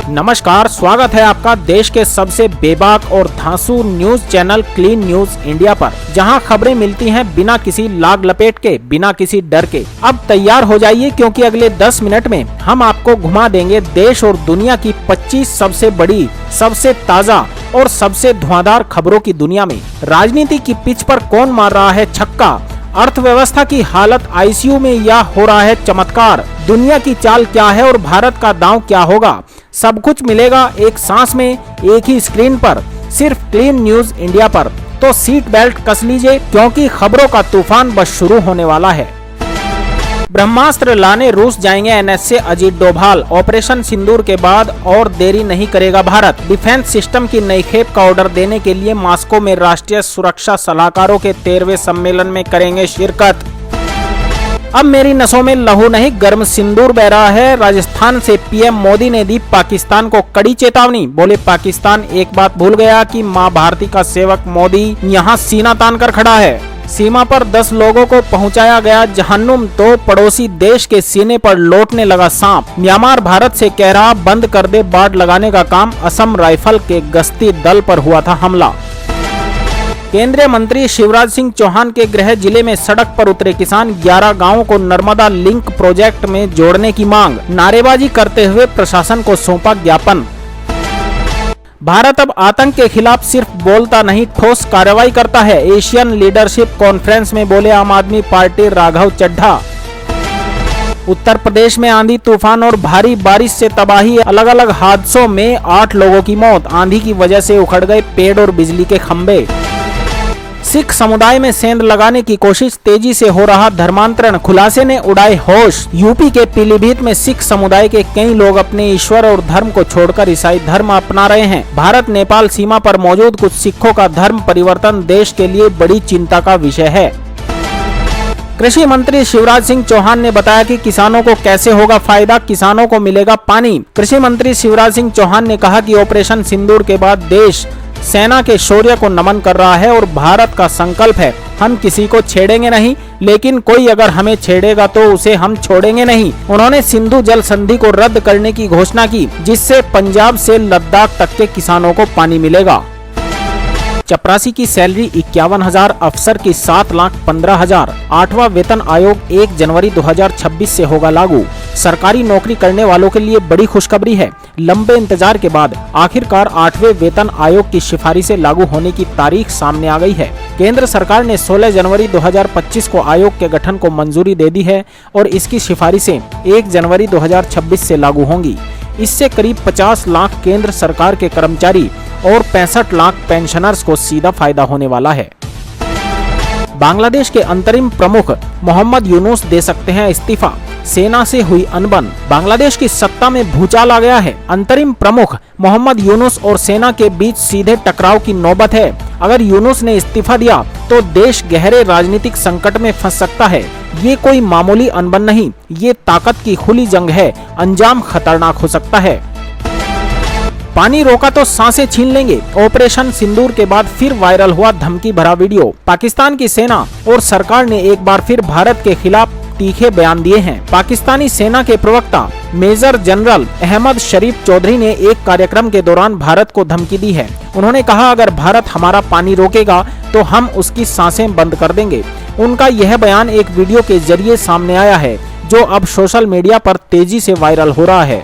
नमस्कार, स्वागत है आपका देश के सबसे बेबाक और धांसू news channel Clean News India पर, जहां खबरें मिलती हैं बिना किसी लाग लपेट के, बिना किसी डर के। अब तैयार हो जाइए क्योंकि अगले 10 मिनट में हम आपको घुमा देंगे देश और दुनिया की 25 सबसे बड़ी, सबसे ताज़ा और सबसे धुआंधार खबरों की दुनिया में। राजनीति की पिच पर कौन मार रहा है छक्का, अर्थव्यवस्था की हालत आईसीयू में या हो रहा है चमत्कार, दुनिया की चाल क्या है और भारत का दांव क्या होगा, सब कुछ मिलेगा एक सांस में, एक ही स्क्रीन पर, सिर्फ क्लीन न्यूज इंडिया पर। तो सीट बेल्ट कस लीजिए क्योंकि खबरों का तूफान बस शुरू होने वाला है। ब्रह्मास्त्र लाने रूस जाएंगे एनएसए अजीत डोभाल, ऑपरेशन सिंदूर के बाद और देरी नहीं करेगा भारत। डिफेंस सिस्टम की नई खेप का ऑर्डर देने के लिए मॉस्को में राष्ट्रीय सुरक्षा सलाहकारों के 13वें सम्मेलन में करेंगे शिरकत। अब मेरी नसों में लहू नहीं गर्म सिंदूर बह रहा है। राजस्थान से पीएम मोदी ने दी पाकिस्तान को कड़ी चेतावनी। बोले पाकिस्तान एक बात भूल गया कि मां भारती का सेवक मोदी यहां सीना तान कर खड़ा है। सीमा पर 10 लोगों को पहुंचाया गया जहन्नुम तो पड़ोसी देश के सीने पर लौटने लगा सांप। म्यांमार भारत से कह रहा बंद कर दे बाढ़ लगाने का काम। असम राइफल के गश्ती दल पर हुआ था हमला। केंद्रीय मंत्री शिवराज सिंह चौहान के गृह जिले में सड़क पर उतरे किसान, 11 गांवों को नर्मदा लिंक प्रोजेक्ट में जोड़ने की मांग। नारेबाजी करते हुए प्रशासन को सौंपा ज्ञापन। भारत अब आतंक के खिलाफ सिर्फ बोलता नहीं, ठोस कार्रवाई करता है। एशियन लीडरशिप कॉन्फ्रेंस में बोले आम आदमी पार्टी राघव चड्ढा। उत्तर प्रदेश में आंधी तूफान और भारी बारिश से तबाही, अलग अलग हादसों में 8 लोगों की मौत। आंधी की वजह से उखड़ गए पेड़ और बिजली के खंभे। सिख समुदाय में सेंध लगाने की कोशिश, तेजी से हो रहा धर्मांतरण, खुलासे ने उड़ाए होश। यूपी के पीलीभीत में सिख समुदाय के कई लोग अपने ईश्वर और धर्म को छोड़कर ईसाई धर्म अपना रहे हैं। भारत नेपाल सीमा पर मौजूद कुछ सिखों का धर्म परिवर्तन देश के लिए बड़ी चिंता का विषय है। कृषि मंत्री शिवराज सिंह चौहान ने बताया कि किसानों को कैसे होगा फायदा, किसानों को मिलेगा पानी। कृषि मंत्री शिवराज सिंह चौहान ने कहा कि ऑपरेशन सिंदूर के बाद देश सेना के शौर्य को नमन कर रहा है और भारत का संकल्प है हम किसी को छेड़ेंगे नहीं, लेकिन कोई अगर हमें छेड़ेगा तो उसे हम छोड़ेंगे नहीं। उन्होंने सिंधु जल संधि को रद्द करने की घोषणा की, जिससे पंजाब से लद्दाख तक के किसानों को पानी मिलेगा। चपरासी की सैलरी 51,000, अफसर की 7,15,000। 8वां वेतन आयोग 1 जनवरी 2026 से होगा लागू। सरकारी नौकरी करने वालों के लिए बड़ी खुशखबरी है। लंबे इंतजार के बाद आखिरकार 8वें वेतन आयोग की सिफारिशें लागू होने की तारीख सामने आ गई है। केंद्र सरकार ने 16 जनवरी 2025 को आयोग के गठन को मंजूरी दे दी है और इसकी सिफारिशें 1 जनवरी 2026 से लागू होंगी। इससे करीब 50 लाख केंद्र सरकार के कर्मचारी और 65 लाख पेंशनर्स को सीधा फायदा होने वाला है। बांग्लादेश के अंतरिम प्रमुख मोहम्मद यूनुस दे सकते हैं इस्तीफा, सेना से हुई अनबन। बांग्लादेश की सत्ता में भूचाल आ गया है। अंतरिम प्रमुख मोहम्मद यूनुस और सेना के बीच सीधे टकराव की नौबत है। अगर यूनुस ने इस्तीफा दिया तो देश गहरे राजनीतिक संकट में फंस सकता है। ये कोई मामूली अनबन नहीं, ये ताकत की खुली जंग है। अंजाम खतरनाक हो सकता है। पानी रोका तो सांसें छीन लेंगे। ऑपरेशन सिंदूर के बाद फिर वायरल हुआ धमकी भरा वीडियो। पाकिस्तान की सेना और सरकार ने एक बार फिर भारत के खिलाफ तीखे बयान दिए हैं। पाकिस्तानी सेना के प्रवक्ता मेजर जनरल अहमद शरीफ चौधरी ने एक कार्यक्रम के दौरान भारत को धमकी दी है। उन्होंने कहा अगर भारत हमारा पानी रोकेगा तो हम उसकी सांसें बंद कर देंगे। उनका यह बयान एक वीडियो के जरिए सामने आया है जो अब सोशल मीडिया पर तेजी से वायरल हो रहा है।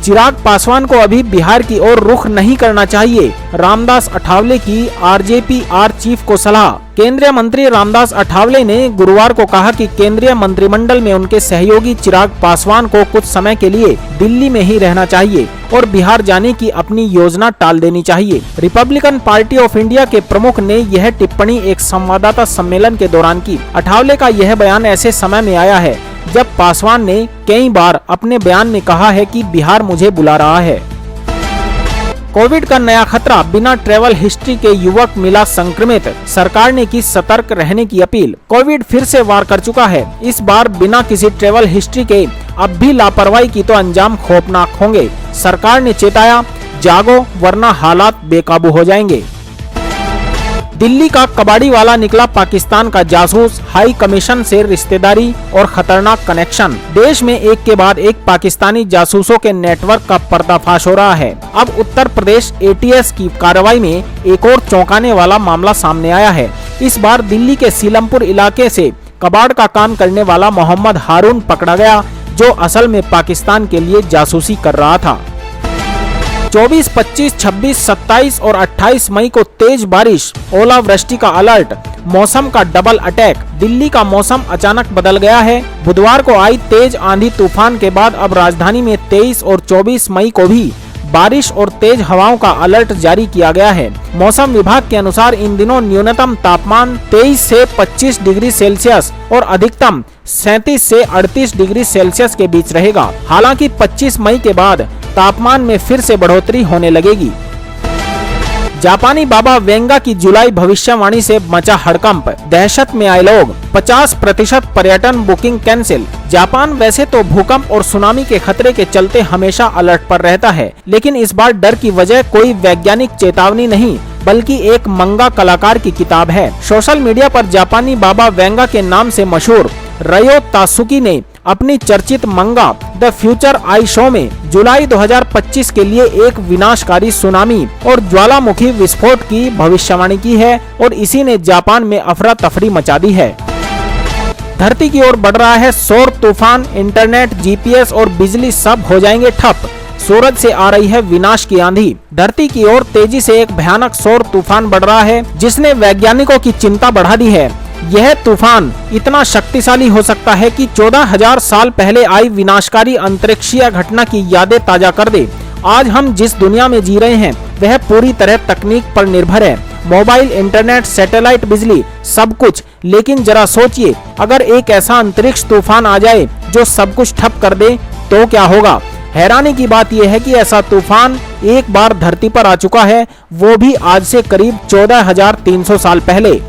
चिराग पासवान को अभी बिहार की ओर रुख नहीं करना चाहिए, रामदास अठावले की आरजेपी आर चीफ को सलाह। केंद्रीय मंत्री रामदास अठावले ने गुरुवार को कहा कि केंद्रीय मंत्रिमंडल में उनके सहयोगी चिराग पासवान को कुछ समय के लिए दिल्ली में ही रहना चाहिए और बिहार जाने की अपनी योजना टाल देनी चाहिए। रिपब्लिकन पार्टी ऑफ इंडिया के प्रमुख ने यह टिप्पणी एक संवाददाता सम्मेलन के दौरान की। अठावले का यह बयान ऐसे समय में आया है जब पासवान ने कई बार अपने बयान में कहा है कि बिहार मुझे बुला रहा है। कोविड का नया खतरा, बिना ट्रैवल हिस्ट्री के युवक मिला संक्रमित। सरकार ने की सतर्क रहने की अपील। कोविड फिर से वार कर चुका है। इस बार बिना किसी ट्रैवल हिस्ट्री के अब भी लापरवाही की तो अंजाम खौफनाक होंगे। सरकार ने चेताया, जागो वरना हालात बेकाबू हो जाएंगे। दिल्ली का कबाड़ी वाला निकला पाकिस्तान का जासूस, हाई कमीशन से रिश्तेदारी और खतरनाक कनेक्शन। देश में एक के बाद एक पाकिस्तानी जासूसों के नेटवर्क का पर्दाफाश हो रहा है। अब उत्तर प्रदेश ATS की कार्रवाई में एक और चौंकाने वाला मामला सामने आया है। इस बार दिल्ली के सीलमपुर इलाके से कबाड़ का काम करने वाला मोहम्मद हारून पकड़ा गया, जो असल में पाकिस्तान के लिए जासूसी कर रहा था। 24, 25, 26, 27 और 28 मई को तेज बारिश, ओलावृष्टि का अलर्ट, मौसम का डबल अटैक। दिल्ली का मौसम अचानक बदल गया है। बुधवार को आई तेज आंधी तूफान के बाद अब राजधानी में 23 और 24 मई को भी बारिश और तेज हवाओं का अलर्ट जारी किया गया है। मौसम विभाग के अनुसार इन दिनों न्यूनतम तापमान 23 से 25 डिग्री सेल्सियस और अधिकतम 37 से 38 डिग्री सेल्सियस के बीच रहेगा। हालांकि 25 मई के बाद तापमान में फिर से बढ़ोतरी होने लगेगी। जापानी बाबा वेंगा की जुलाई भविष्यवाणी से मचा हड़कंप, दहशत में आए लोग, 50% पर्यटन बुकिंग कैंसिल। जापान वैसे तो भूकंप और सुनामी के खतरे के चलते हमेशा अलर्ट पर रहता है, लेकिन इस बार डर की वजह कोई वैज्ञानिक चेतावनी नहीं बल्कि एक मंगा कलाकार की किताब है। सोशल मीडिया पर जापानी बाबा वेंगा के नाम से मशहूर रयो तासुकी ने अपनी चर्चित मंगा द फ्यूचर आई शो में जुलाई 2025 के लिए एक विनाशकारी सुनामी और ज्वालामुखी विस्फोट की भविष्यवाणी की है और इसी ने जापान में अफरा तफरी मचा दी है। धरती की ओर बढ़ रहा है सौर तूफान, इंटरनेट, GPS और बिजली सब हो जाएंगे ठप। सूरज से आ रही है विनाश की आंधी। धरती की ओर तेजी से एक भयानक सौर तूफान बढ़ रहा है, जिसने वैज्ञानिकों की चिंता बढ़ा दी है। यह तूफान इतना शक्तिशाली हो सकता है कि 14,000 साल पहले आई विनाशकारी अंतरिक्षीय घटना की यादें ताजा कर दे। आज हम जिस दुनिया में जी रहे हैं वह पूरी तरह तकनीक पर निर्भर है। मोबाइल, इंटरनेट, सैटेलाइट, बिजली, सब कुछ। लेकिन जरा सोचिए, अगर एक ऐसा अंतरिक्ष तूफान आ जाए जो सब कुछ ठप कर दे तो क्या होगा। हैरानी की बात यह है कि ऐसा तूफान एक बार धरती पर आ चुका है, वो भी आज से करीब 14,300 साल पहले।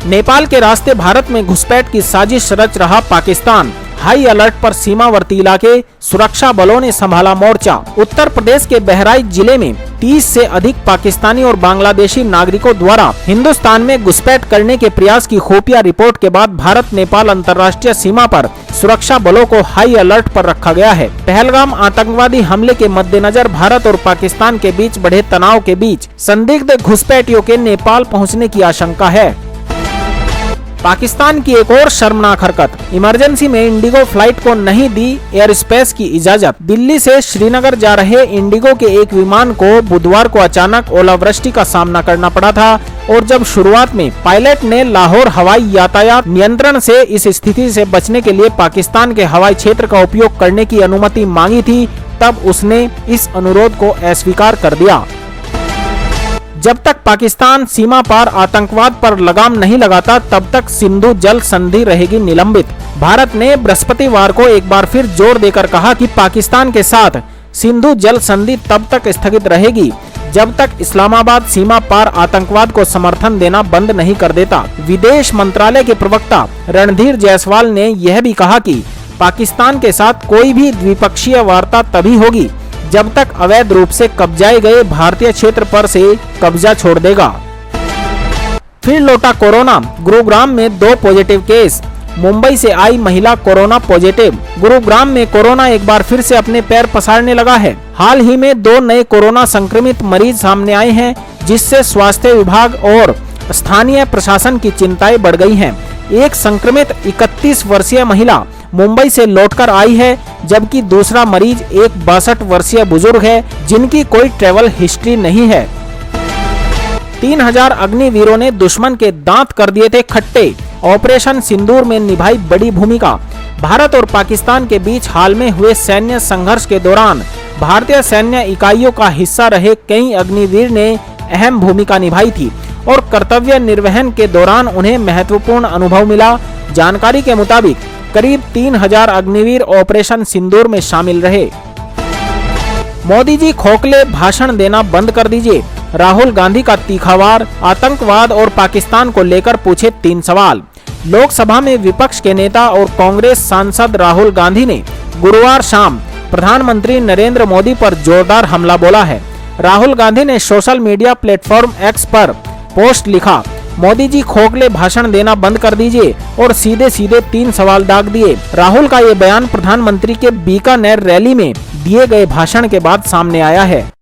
नेपाल के रास्ते भारत में घुसपैठ की साजिश रच रहा पाकिस्तान, हाई अलर्ट पर सीमावर्ती इलाके, सुरक्षा बलों ने संभाला मोर्चा। उत्तर प्रदेश के बहराइच जिले में 30 से अधिक पाकिस्तानी और बांग्लादेशी नागरिकों द्वारा हिंदुस्तान में घुसपैठ करने के प्रयास की खुफिया रिपोर्ट के बाद भारत नेपाल अंतर्राष्ट्रीय सीमा पर सुरक्षा बलों को हाई अलर्ट पर रखा गया है। पहलगाम आतंकवादी हमले के मद्देनजर भारत और पाकिस्तान के बीच बढ़े तनाव के बीच संदिग्ध घुसपैठियों के नेपाल पहुँचने की आशंका है। पाकिस्तान की एक और शर्मनाक हरकत, इमरजेंसी में इंडिगो फ्लाइट को नहीं दी एयर स्पेस की इजाजत। दिल्ली से श्रीनगर जा रहे इंडिगो के एक विमान को बुधवार को अचानक ओलावृष्टि का सामना करना पड़ा था और जब शुरुआत में पायलट ने लाहौर हवाई यातायात नियंत्रण से इस स्थिति से बचने के लिए पाकिस्तान के हवाई क्षेत्र का उपयोग करने की अनुमति मांगी थी, तब उसने इस अनुरोध को अस्वीकार कर दिया। जब तक पाकिस्तान सीमा पार आतंकवाद पर लगाम नहीं लगाता तब तक सिंधु जल संधि रहेगी निलंबित। भारत ने बृहस्पतिवार को एक बार फिर जोर देकर कहा कि पाकिस्तान के साथ सिंधु जल संधि तब तक स्थगित रहेगी जब तक इस्लामाबाद सीमा पार आतंकवाद को समर्थन देना बंद नहीं कर देता। विदेश मंत्रालय के प्रवक्ता रणधीर जायसवाल ने यह भी कहा कि पाकिस्तान के साथ कोई भी द्विपक्षीय वार्ता तभी होगी जब तक अवैध रूप से कब्जाए गए भारतीय क्षेत्र पर से कब्जा छोड़ देगा। फिर लौटा कोरोना, गुरुग्राम में 2 पॉजिटिव केस। मुंबई से आई महिला कोरोना पॉजिटिव। गुरुग्राम में कोरोना एक बार फिर से अपने पैर पसारने लगा है। हाल ही में 2 नए कोरोना संक्रमित मरीज सामने आए हैं, जिससे स्वास्थ्य विभाग और स्थानीय प्रशासन की चिंताएं बढ़ गई हैं। एक संक्रमित 31 वर्षीय महिला मुंबई से लौटकर आई है, जबकि दूसरा मरीज एक 62 वर्षीय बुजुर्ग है जिनकी कोई ट्रैवल हिस्ट्री नहीं है। 3000 अग्निवीरों ने दुश्मन के दांत कर दिए थे खट्टे। ऑपरेशन सिंदूर में निभाई बड़ी भूमिका। भारत और पाकिस्तान के बीच हाल में हुए सैन्य संघर्ष के दौरान भारतीय सैन्य इकाइयों का हिस्सा रहे कई अग्निवीर ने अहम भूमिका निभाई थी और कर्तव्य निर्वहन के दौरान उन्हें महत्वपूर्ण अनुभव मिला। जानकारी के मुताबिक करीब 3000 अग्निवीर ऑपरेशन सिंदूर में शामिल रहे। मोदी जी खोखले भाषण देना बंद कर दीजिए। राहुल गांधी का तीखा वार। आतंकवाद और पाकिस्तान को लेकर पूछे 3 सवाल। लोकसभा में विपक्ष के नेता और कांग्रेस सांसद राहुल गांधी ने गुरुवार शाम प्रधानमंत्री नरेंद्र मोदी पर जोरदार हमला बोला है। राहुल गांधी ने सोशल मीडिया प्लेटफॉर्म एक्स पर पोस्ट लिखा, मोदी जी खोखले भाषण देना बंद कर दीजिए और सीधे सीधे 3 सवाल दाग दिए। राहुल का ये बयान प्रधानमंत्री के बीकानेर रैली में दिए गए भाषण के बाद सामने आया है।